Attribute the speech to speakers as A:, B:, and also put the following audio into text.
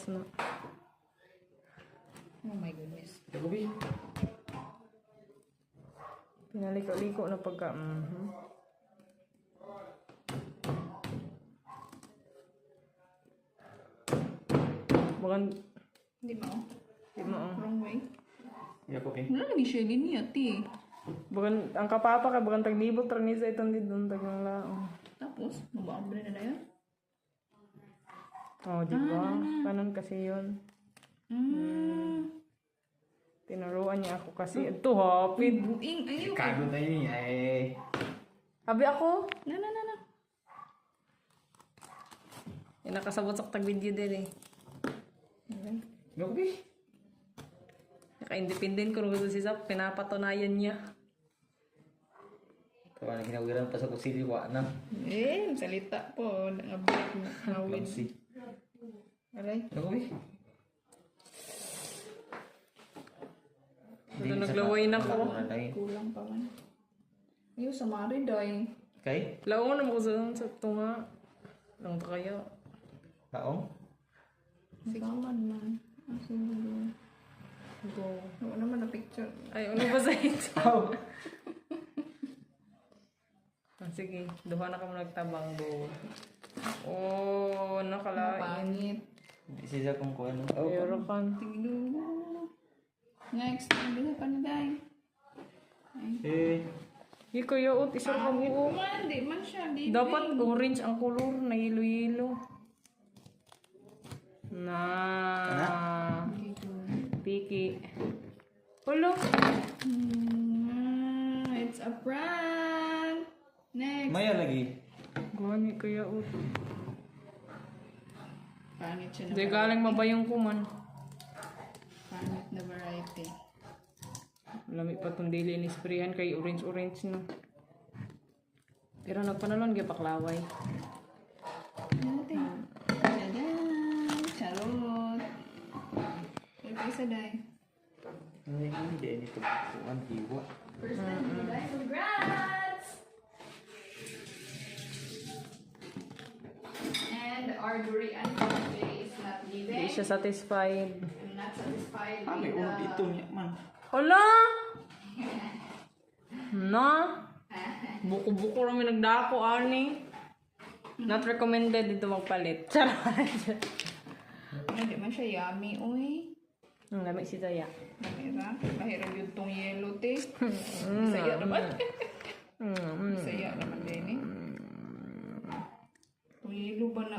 A: na.
B: Oh my goodness.
C: Gabi.
A: Pinaliko-liko na pagka. Bagan,
B: Hindi mo.
A: di mo.
B: Wrong way.
C: Gabi.
B: Wala lagi siya linya, ti.
A: Bagan, ang kapapa ka, bagan taglibot ra ni sa itong didon taglang laong.
B: Tapos, mabaabra na na yun.
A: Oh, di ba? Kanon kasi yun. Tinuruan niya ako kasi. Ito, hapid.
B: Ayaw.
C: Kago tayo niya eh.
A: Abi ako.
B: Na.
A: Yung nakasabot sa tag-video din eh.
C: Gabi.
A: Naka-independent ko nung si Zap. Pinapatunayan niya.
C: Kaya na ginawiran pa sa kusili, wa na.
B: Salita po. Nangabit na. Ngawin.
C: Lamsi.
B: Aray.
C: Gabi.
A: Ito naglaway na ko.
B: Kulang pa man. Ayaw, samari doy.
C: Kay?
A: Laon na mo ko sa tunga. Lang to kayo.
C: Taong?
B: Sigawan man. Siguro.
A: Go.
B: Wala naman na picture.
A: Ay, ano ba sa ito?
C: Aw!
A: Sige, duha na ka mo nagtabang. Go. Oh, nakalain.
B: Pangit.
C: Hindi siya kung ano.
A: Pero kan.
B: Tiglo. Next. Ano pa na day?
C: Eh.
A: Di ko yaot, isa ka buo.
B: Di man siya. Di
A: Dapat orange ang color na yelo-yelo. Na. Piki. Hulo.
B: It's a prank. Next.
C: Maya lagi.
A: Gani ko yaot.
B: Pangit siya na.
A: Di galing mabayong ko man.
B: Pangit na variety.
A: Lami pa itong dili ni sprayan kay orange-orange na. Pero nagpanalon kay paklaway.
B: Natin. Tadaan. Charot. Ito isa day.
C: Hindi, nito. Ang hiwa.
B: First time mo day. Congrats! And our durian today is not
A: Hindi
B: leaving.
A: siya satisfied.
B: I'm not satisfied
C: Ah, may
B: with
C: ulo dito niya man.
A: Hala! Na? Buko-buko rami nagdako, ani. Not recommended dito magpalit. Charot.
B: Hindi man siya yummy, uy.
A: Ang lamig si Zaya.
B: Mahira. Mahira yun tong yellow taste. Saya naman. Saya naman din eh. Itong yellow ba na?